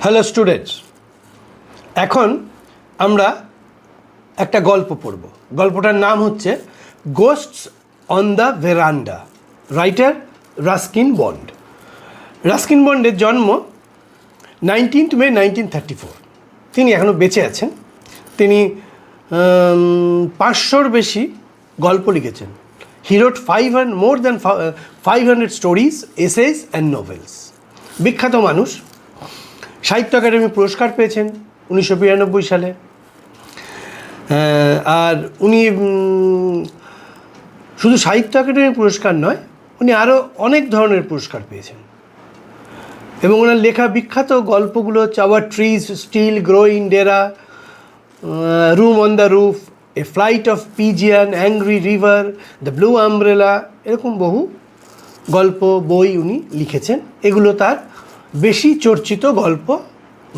Hello students, এখন আমরা একটা গল্প পড়ব। গল্পটার নাম হচ্ছে ghosts on the veranda, writer Ruskin Bond. Ruskin বন্ডের জন্ম 19 মে 1934। তিনি এখনও বেঁচে আছেন। তিনি 500-র বেশি গল্প লিখেছেন। He wrote more than 500 stories, essays and novels. বিখ্যাত মানুষ। সাহিত্য একাডেমি পুরস্কার পেয়েছেন 1992 সালে। আর উনি শুধু সাহিত্য একাডেমি পুরস্কার নয়, উনি আরও অনেক ধরনের পুরস্কার পেয়েছেন। এবং ওনার লেখা বিখ্যাত গল্পগুলো হচ্ছে our trees still grow in Dehra, room on the roof, a flight of pigeon, angry river, the blue umbrella, এরকম বহু গল্প বই উনি লিখেছেন। এগুলো তার বেশি চর্চিত গল্প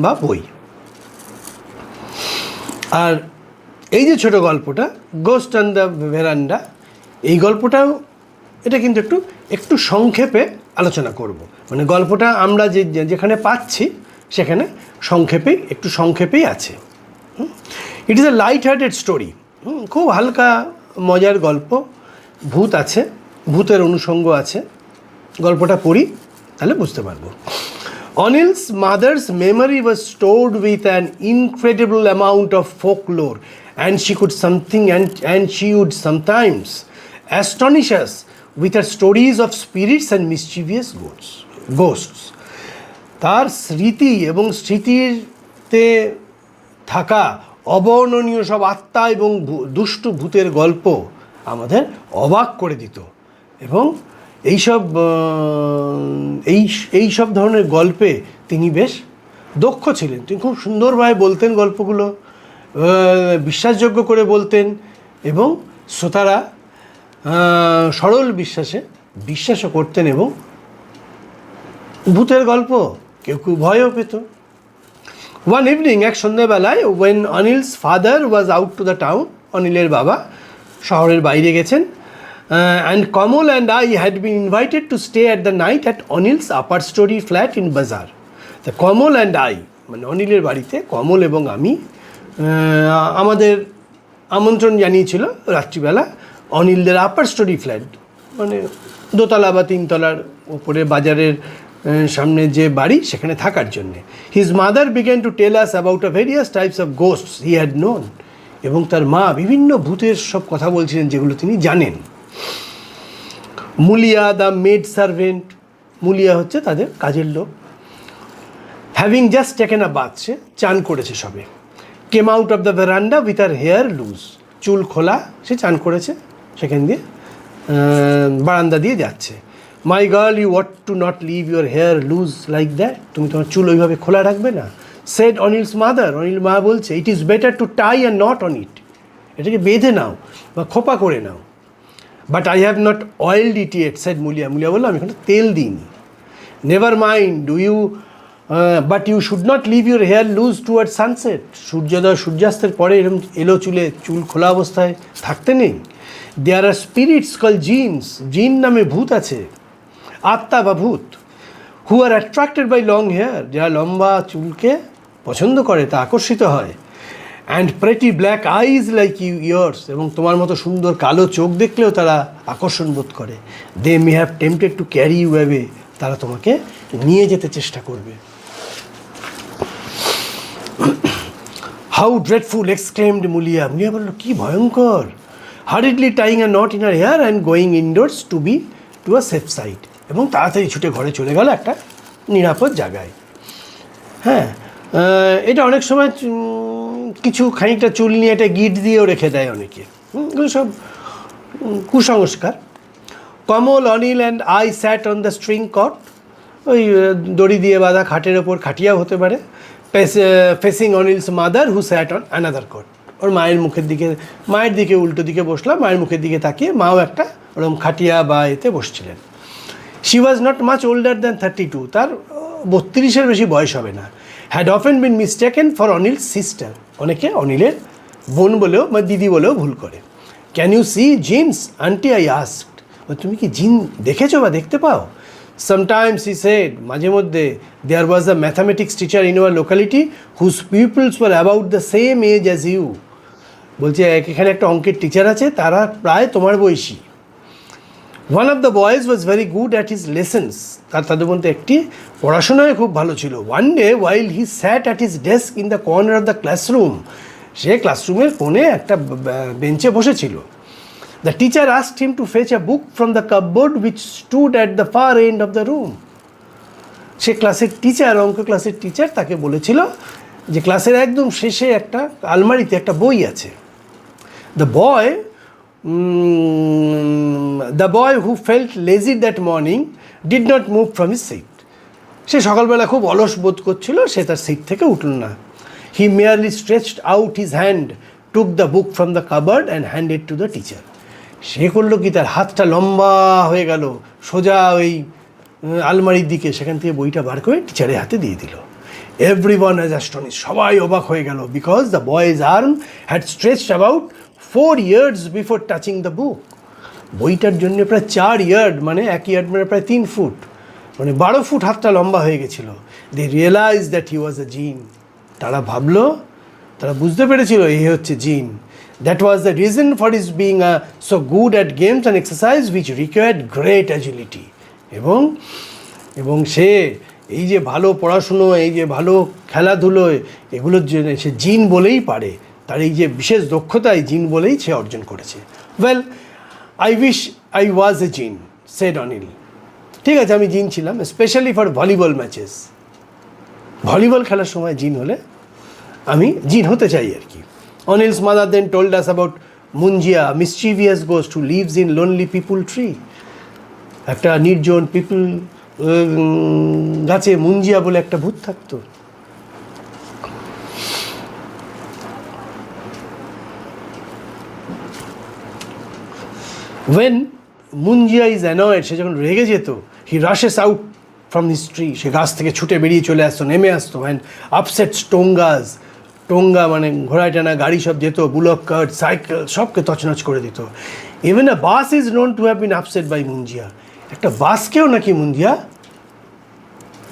বা বই। আর এই যে ছোট গল্পটা গোস্ট অন দ্য ভেরান্ডা, এই গল্পটাও এটা কিন্তু একটু সংক্ষেপে আলোচনা করব। মানে গল্পটা আমরা যেখানে পাচ্ছি সেখানে সংক্ষেপেই আছে। ইট is a light hearted story. খুব হালকা মজার গল্প। ভূত আছে, ভূতের অনুষঙ্গ আছে। গল্পটা পড়ি তাহলে বুঝতে পারবো। Anil's mother's memory was stored with an incredible amount of folklore, and she would sometimes astonish us with her stories of spirits and mischievous ghosts. তার স্মৃতি এবং স্মৃতিতে থাকা অবর্ণনীয় সব আত্মা এবং দুষ্টু ভূতের গল্প আমাদের অবাক করে দিত। এবং এইসব ধরনের গল্পে তিনি বেশ দক্ষ ছিলেন। তিনি খুব সুন্দরভাবে বলতেন গল্পগুলো, বিশ্বাসযোগ্য করে বলতেন, এবং শ্রোতারা সরল বিশ্বাসও করতেন, এবং ভূতের গল্প কেউ ভয়ও পেত। ওয়ান ইভিনিং, এক সন্ধ্যাবেলায়, when Anil's father was out to the town, অনিলের বাবা শহরের বাইরে গেছেন, and Kamal and I had been invited to stay at the night at Anil's upper story flat in Bazaar. The Kamal and I, মানে অনিলের বাড়িতে কমল এবং আমি, আমাদের আমন্ত্রণ জানিয়েছিল রাত্রিবেলা অনিলদের আপার স্টোরি ফ্ল্যাট, মানে দোতলা বা তিনতলার উপরে বাজারের সামনে যে বাড়ি, সেখানে থাকার জন্যে। His mother began to tell us about a various types of ghosts he had known. এবং তার মা বিভিন্ন ভূতের সব কথা বলছিলেন যেগুলো তিনি জানেন। Mulia the maid servant, Mulia হচ্ছে তাদের কাজের লোক, having just taken a bath, সে চান করেছে সবে, came out of the veranda with her hair loose, চুল খোলা, সে চান করেছে, সেখান দিয়ে বারান্দা দিয়ে যাচ্ছে। My girl, you want to not leave your hair loose like that, তুমি তোমার চুল ওইভাবে খোলা রাখবে না। সেড অনিলস মাদার, অনিল মা বলছে, it is better to tie and knot on it, এটাকে বেঁধে নাও বা খোপা করে নাও। But I have not oiled it yet, said Mulia, Mulia বললো, আমি এখানে তেল দিইনি। Never mind but you should not leave your hair loose toward sunset, সূর্যাস্তের পরে এরকম চুল খোলা অবস্থায় থাকতে নেই। There are spirits call jinns, জিন নামে ভূত আছে, আত্মা বা ভূত, who are attracted by long hair, যারা লম্বা চুলকে পছন্দ করে, তা আকর্ষিত হয়। And pretty black eyes like years, এবং তোমার মতো সুন্দর কালো চোখ দেখলেও তারা আকর্ষণ বোধ করে। They may have tempted to carry you away, তারা তোমাকে নিয়ে যেতে চেষ্টা করবে। How dreadful, exclaimed Mulia, Mulia বলল, কি ভয়ঙ্কর। Hurriedly tying a knot in her hair and going indoors to a safe side, এবং তাড়াতাড়ি ছুটে ঘরে চলে গেল একটা নিরাপদ জায়গায়। হ্যাঁ, এটা অনেক সময় খানিকটা চুল নিয়ে একটা গিট দিয়েও রেখে দেয় অনেকে, এগুলো সব কুসংস্কার। Kamal, Anil and I sat on the string cot, ওই দড়ি দিয়ে বাঁধা খাটের ওপর, খাটিয়াও হতে পারে, facing Anil's mother who sat on another cot, ওর মায়ের দিকে উল্টো দিকে বসলাম, মায়ের মুখের দিকে তাকিয়ে মাও একটা ওরকম খাটিয়া বা এতে বসছিলেন। She was not much older than 32, তার 32-এর বেশি বয়স হবে না। Had often been mistaken for Anil's sister, অনেকে অনিলের বোন বলেও বা দিদি বলেও ভুল করে। Can you see jinns aunty, I asked, তুমি কি জিন দেখেছো বা দেখতে পাও? Sometimes he said, মাঝে মধ্যে, there was a mathematics teacher in our locality whose pupils were about the same age as you. বলছে এখানে একটা অঙ্কের টিচার আছে, তারা প্রায় তোমার বয়সী। One of the boys was very good at his lessons. তাদের মধ্যে একটি পড়াশোনায় খুব ভালো ছিল। One day while he sat at his desk in the corner of the classroom, সে ক্লাসরুমের কোণে একটা বেঞ্চে বসেছিল। The teacher asked him to fetch a book from the cupboard which stood at the far end of the room. সে ক্লাসের teacher, অঙ্ক ক্লাসের teacher তাকে বলেছিল যে ক্লাসের একদম শেষে একটা আলমারিতে একটা বই আছে। The boy who felt lazy that morning did not move from his seat. সে সকালবেলা খুব অলস বোধ করছিল, সে তার সিট থেকে উঠল না। He merely stretched out his hand, took the book from the cupboard and handed to the teacher. সে করলো কি, তার হাতটা লম্বা হয়ে গেল সোজা ওই আলমারির দিকে, সেখান থেকে বইটা বার করে টিচারের হাতে দিয়ে দিল। Everyone was astonished. সবাই অবাক হয়ে গেল, because the boy's arm had stretched about 4 yards before touching the book. বইটার জন্য প্রায় 4 ইয়ার্ড, মানে 1 ইয়ার্ড মানে প্রায় 3 ফুট, মানে 12 ফুট হাতটা লম্বা হয়ে গেছিল। They realized that he was a gene. তারা ভাবলো, তারা বুঝতে পেরেছিল এই হচ্ছে জিন। That was the reason for his being so good at games and exercise which required great agility. এবং সে এই যে ভালো পড়াশুনো, এই যে ভালো খেলাধুলো, এগুলোর জন্য সে জিন বলেই পারে, তার এই যে বিশেষ দক্ষতা এই জিন বলেই সে অর্জন করেছে। Well, I wish I was a gene, said Anil. ঠিক আছে, আমি জিন ছিলাম, specially for volleyball matches. Volleyball খেলার সময় জিন হলে আমি জিন হতে চাই আর কি। Anil's mother then told us about Munjia, a mischievous ghost who lives in lonely people tree. একটা নির্জন পিপল গাছে মুঞ্জিয়া বলে একটা ভূত থাকতো। When Munjia is annoyed, সে যখন রেগে যেত, he rushes out from his tree, সে গাছ থেকে ছুটে বেরিয়ে চলে আসতো, নেমে আসতো, and upsets tongas. টোঙ্গা মানে ঘোড়ায় টানা গাড়ি সব যেত, বুলক কার্ট, সাইকেল সবকে তছনছ করে দিত। Even a bus is known to have been upset by Munjia. একটা বাসকেও নাকি মুঞ্জিয়া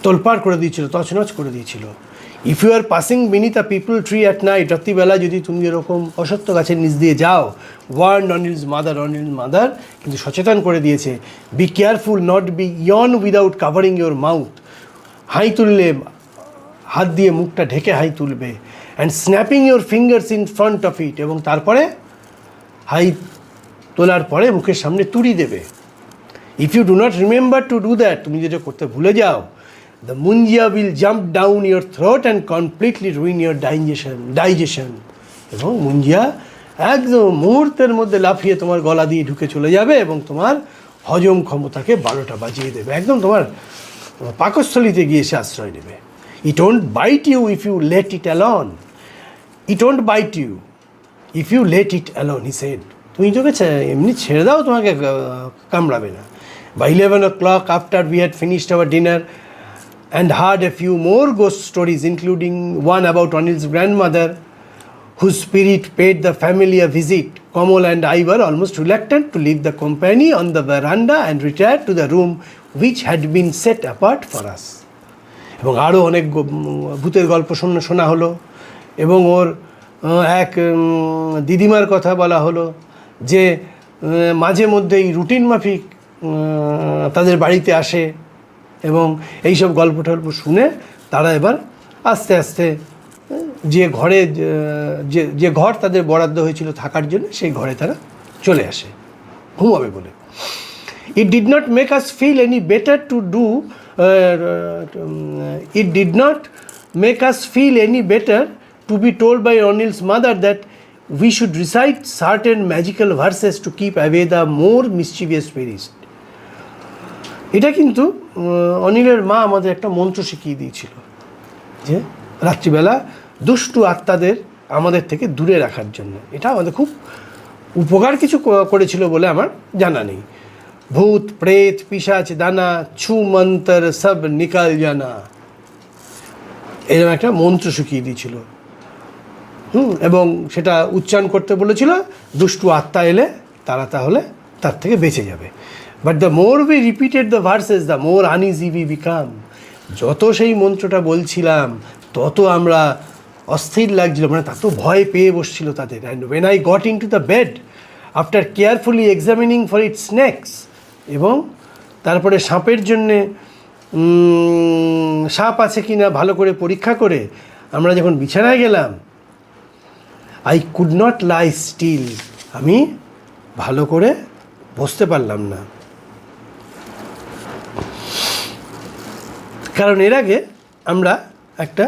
তোলপাড় করে দিয়েছিল, তছনছ করে দিয়েছিল। If you are passing beneath a peepal tree at night, রাত্রিবেলা যদি তুমি এরকম অসত্য গাছের নিচ দিয়ে যাও, ওয়ার্ন অনিলস মাদার কিন্তু সচেতন করে দিয়েছে, be careful not be yawn without covering your mouth. হাই তুললে হাত দিয়ে মুখটা ঢেকে হাই তুলবে, and snapping your fingers in front of it, এবং তারপরে হাই তোলার পরে মুখের সামনে তুড়ি দেবে। If you do not remember to do that, তুমি যেটা করতে ভুলে যাও, the Munjia will jump down your throat and completely ruin your digestion. এবং মুঞ্জিয়া একদম মুহূর্তের মধ্যে লাফিয়ে তোমার গলা দিয়ে ঢুকে চলে যাবে এবং তোমার হজম ক্ষমতাকে 12টা বাজিয়ে দেবে, একদম তোমার পাকস্থলিতে গিয়ে সে আশ্রয় নেবে। It won't bite you if you let it alone. It won't bite you if you let it alone, he said. তুমি তোকে এমনি ছেড়ে দাও, তোমাকে কামড়াবে না। By 11 o'clock, after we had finished our dinner and heard a few more ghost stories, including one about Anil's grandmother, whose spirit paid the family a visit, Kamal and I were almost reluctant to leave the company on the veranda and retire to the room which had been set apart for us. এবং আরও অনেক ভূতের গল্প শোনা হলো, এবং ওর এক দিদিমার কথা বলা হলো যে মাঝে মধ্যেই রুটিন মাফিক তাদের বাড়িতে আসে, এবং এইসব গল্প টল্প শুনে তারা এবার আস্তে আস্তে যে ঘর তাদের বরাদ্দ হয়েছিল থাকার জন্য, সেই ঘরে তারা চলে আসে ঘুমাবে বলে। It did not make us feel any better to do. It did not make us feel any better to be told by Anil's mother that we should recite certain magical verses to keep away the more mischievous spirits. এটা কিন্তু অনিলের মা আমাদের একটা মন্ত্র শিখিয়ে দিয়েছিল যে রাত্রিবেলা দুষ্টু আত্মাদের আমাদের থেকে দূরে রাখার জন্য। এটা আমাদের খুব উপকার কিছু করেছিল বলে আমার জানা নেই। ভূত প্রেত পিশাচ দানা ছু মন্তর সব নিকাল জানা, এরকম একটা মন্ত্র শিখিয়ে দিয়েছিল। এবং সেটা উচ্চারণ করতে বলেছিল, দুষ্টু আত্মা এলে তারা তাহলে তার থেকে বেঁচে যাবে। But the more we repeated the versus the more uneasy we become. যত সেই মন্ত্রটা বলছিলাম তত আমরা অস্থির লাগছিল, মানে তত ভয় পেয়ে বসছিল তাদের। And when I got in to the bed after carefully examining for it snakes, এবং তারপরে সাপের জন্যে সাপ আছে কি না ভালো করে পরীক্ষা করে আমরা যখন বিছানায় গেলাম, I could not lie still, আমি ভালো করে বসতে পারলাম না। কারণ এর আগে আমরা একটা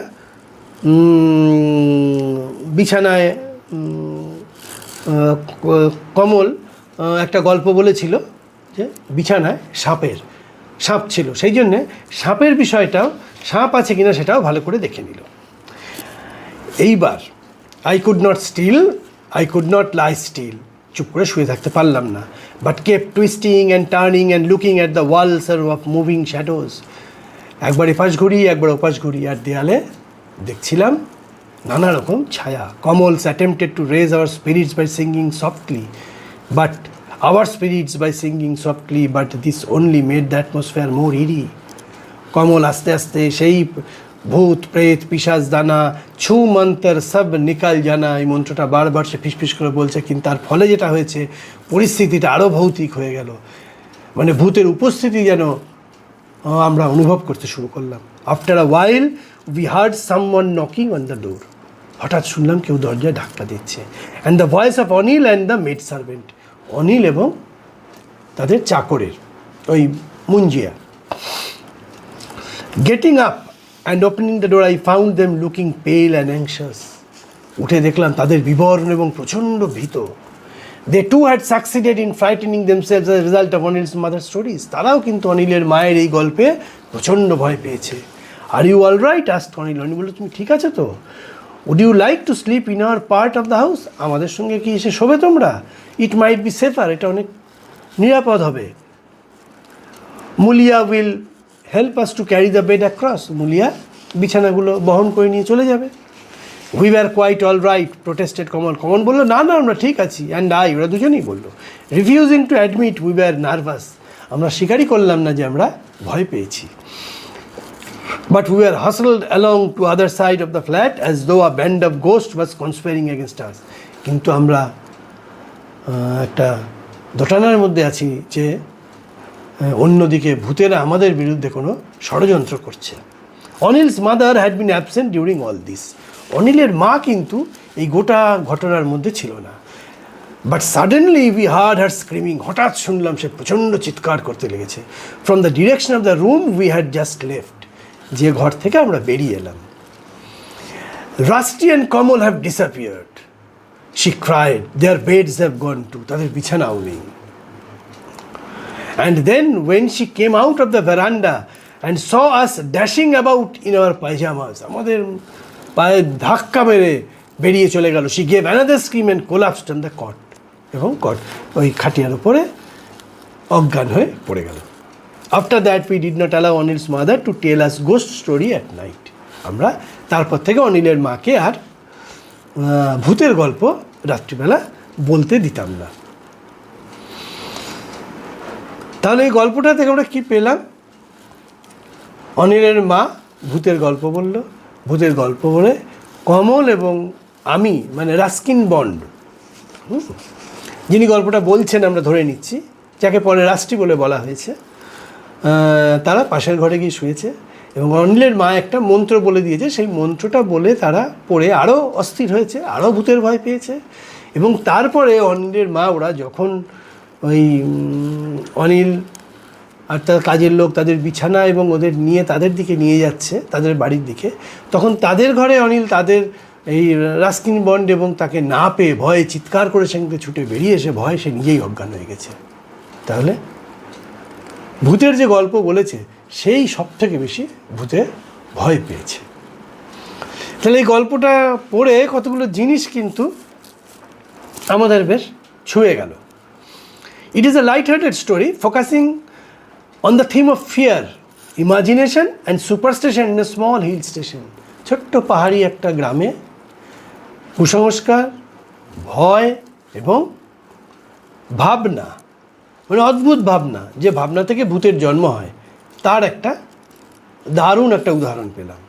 বিছানায় কমল একটা গল্প বলেছিল যে বিছানায় সাপ ছিল, সেই জন্যে সাপের বিষয়টাও, সাপ আছে কিনা সেটাও ভালো করে দেখে নিল। এইবার I could not lie still, চুপ করে শুয়ে থাকতে পারলাম না, but kept twisting and turning and looking at the walls of moving shadows. একবার এপাশ ঘুরি একবার ওপাশ ঘুরি, আর দেয়ালে দেখছিলাম নানা রকম ছায়া। Kamal's attempted to raise our spirits by singing softly, but this only made the atmosphere more eerie. Kamal আস্তে আস্তে সেই ভূত প্রেত পিশাচ দানা ছু মন্তর সব নিকাল জানা, এই মন্ত্রটা বারবার সে ফিসফিস করে বলছে, কিন্তু তার ফলে যেটা হয়েছে পরিস্থিতিটা আরও ভৌতিক হয়ে গেল, মানে ভূতের উপস্থিতি যেন আমরা অনুভব করতে শুরু করলাম। After a while we heard someone knocking on the door, হঠাৎ শুনলাম কেউ দরজায় ধাক্কা দিচ্ছে। And the voice of Anil and the maid servant, Anil এবং তাদের চাকরের ওই Munjia. Getting up and opening the door I found them looking pale and anxious, উঠে দেখলাম তাদের বিবর্ণ এবং প্রচণ্ড ভীত। They too had succeeded in frightening themselves as a result of Anil's mother stories, তারাও কিন্তু অনিলের মায়ের এই গল্পে প্রচণ্ড ভয় পেয়েছে। Are you all right asked Anil, Anil বলল তুমি ঠিক আছে তো? Would you like to sleep in our part of the house, আমাদের সঙ্গে কি এসে শোবে তোমরা? ইট মাইট বি সেফার, এটা অনেক নিরাপদ হবে। Mulia will help us to carry the bed across, Mulia বিছানাগুলো বহন করে নিয়ে চলে যাবে। We were quite all right protested Kamal, Kamal বললো না না আমরা ঠিক আছি। অ্যান্ড ওরা দুজনেই বললো। Refusing to admit we were nervous, আমরা স্বীকারই করলাম না যে আমরা ভয় পেয়েছি। But we were hustled along to other side of the flat as though a band of ghosts was conspiring against us. কিন্তু আমরা একটা দোটানার মধ্যে আছি যে অন্যদিকে ভূতেরা আমাদের বিরুদ্ধে কোনো ষড়যন্ত্র করছে। Anil's mother had been absent during all this, অনিলের মা কিন্তু এই গোটা ঘটনার মধ্যে ছিল না। But suddenly we heard her screaming, হঠাৎ শুনলাম সে প্রচণ্ড চিৎকার করতে লেগেছে। From the direction of the room we had just left, যে ঘর থেকে আমরা বেরিয়ে এলাম। Rusty and Kamal have disappeared, she cried, their beds have gone too, তাদের বিছানাও নেই। And then when she came out of the veranda and saw us dashing about in our pyjamas, আমাদের পায়ে ধাক্কা মেরে বেরিয়ে চলে গেল। She gave another scream and collapsed on the cot, এবং ওই খাটিয়ার উপরে অজ্ঞান হয়ে পড়ে গেল। After that we did not allow Anil's mother to tell us ghost story at night, আমরা তারপর থেকে অনিলের মাকে আর ভূতের গল্প রাত্রিবেলা বলতে দিতাম না। তাহলে এই গল্পটা থেকে আমরা কী পেলাম? অনিলের মা ভূতের গল্প বলল, ভূতের গল্প বলে কমল এবং আমি, মানে রাস্কিন বন্ড, যিনি গল্পটা বলছেন আমরা ধরে নিচ্ছি, যাকে পরে রাষ্ট্রী বলে বলা হয়েছে, তারা পাশের ঘরে গিয়ে শুয়েছে এবং অনিলের মা একটা মন্ত্র বলে দিয়েছে। সেই মন্ত্রটা বলে তারা পড়ে আরও অস্থির হয়েছে, আরও ভূতের ভয় পেয়েছে। এবং তারপরে অনিলের মা, ওরা যখন ওই অনিল আর তার কাজের লোক তাদের বিছানা এবং ওদের নিয়ে তাদের দিকে নিয়ে যাচ্ছে, তাদের বাড়ির দিকে, তখন তাদের ঘরে অনিল তাদের এই রাস্কিন বন্ড এবং তাকে না পেয়ে ভয়ে চিৎকার করে সেখানে ছুটে বেরিয়ে এসে ভয়ে সে নিজেই অজ্ঞান হয়ে গেছে। তাহলে ভূতের যে গল্প বলেছে সেই সব থেকে বেশি ভূতে ভয় পেয়েছে। তাহলে এই গল্পটা পড়ে কতগুলো জিনিস কিন্তু আমাদের বেশ ছুঁয়ে গেল। It is a light hearted story focusing on the theme of fear, imagination and superstition in a small hill station. ছোট্ট পাহাড়ি একটা গ্রামে কুসংস্কার, ভয় এবং ভাবনা মানে অদ্ভুত ভাবনা, যে ভাবনা থেকে ভূতের জন্ম হয়, তার একটা দারুণ একটা উদাহরণ পেলাম।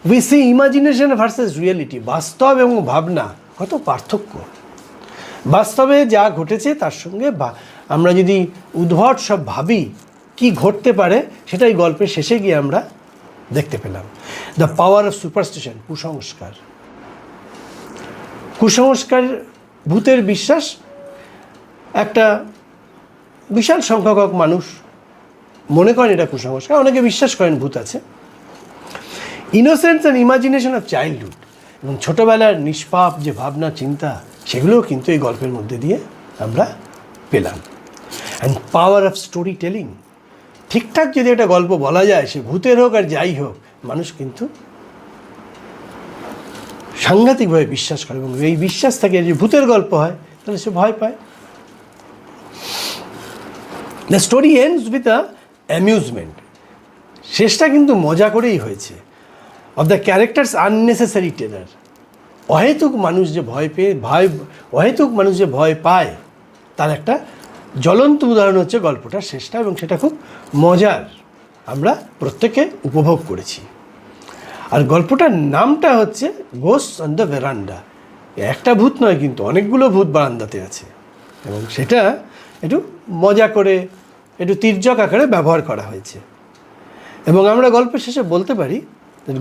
We see imagination versus reality, বাস্তব এবং ভাবনা কত পার্থক্য। বাস্তবে যা ঘটেছে তার সঙ্গে আমরা যদি উদ্ভট সব ভাবি কি ঘটতে পারে, সেটাই গল্পের শেষে গিয়ে আমরা দেখতে পেলাম। দ্য পাওয়ার অফ সুপারস্টিশন, কুসংস্কার। কুসংস্কার, ভূতের বিশ্বাস একটা বিশাল সংখ্যক মানুষ মনে করেন এটা কুসংস্কার, অনেকে বিশ্বাস করেন ভূত আছে। Innocence and imagination of childhood, এবং ছোটোবেলার নিষ্পাপ যে ভাবনা চিন্তা, সেগুলোও কিন্তু এই গল্পের মধ্যে দিয়ে আমরা পেলাম। And power of story telling, ঠিকঠাক যদি একটা গল্প বলা যায়, সে ভূতের হোক আর যাই হোক, মানুষ কিন্তু সাংঘাতিকভাবে বিশ্বাস করে, এবং এই বিশ্বাস থেকে যদি ভূতের গল্প হয় তাহলে সে ভয় পায়। The story ends with a amusement, শেষটা কিন্তু মজা করেই হয়েছে। Of the characters unnecessary terror, অহেতুক মানুষ যে ভয় পায় তার একটা জ্বলন্ত উদাহরণ হচ্ছে গল্পটার শেষটা, এবং সেটা খুব মজার, আমরা প্রত্যেকে উপভোগ করেছি। আর গল্পটার নামটা হচ্ছে গোস্টস অন দ্য ভেরান্ডা। একটা ভূত নয় কিন্তু, অনেকগুলো ভূত বারান্দাতে আছে, এবং সেটা একটু মজা করে, একটু তির্যক আকারে ব্যবহার করা হয়েছে। এবং আমরা গল্পের শেষে বলতে পারি,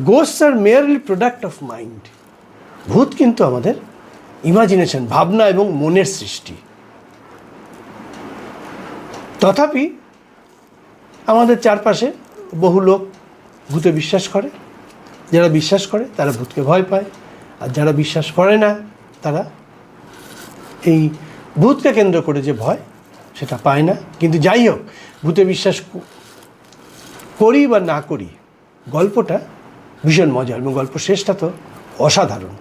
গোস্টস আর মেয়ারলি প্রোডাক্ট অফ মাইন্ড, ভূত কিন্তু আমাদের ইমাজিনেশন, ভাবনা এবং মনের সৃষ্টি। তথাপি আমাদের চারপাশে বহু লোক ভূতে বিশ্বাস করে, যারা বিশ্বাস করে তারা ভূতকে ভয় পায়, আর যারা বিশ্বাস করে না তারা এই ভূতকে কেন্দ্র করে যে ভয় সেটা পায় না। কিন্তু যাই হোক, ভূতে বিশ্বাস করি বা না করি, গল্পটা ভীষণ মজার, এবং গল্প শেষটা তো অসাধারণ।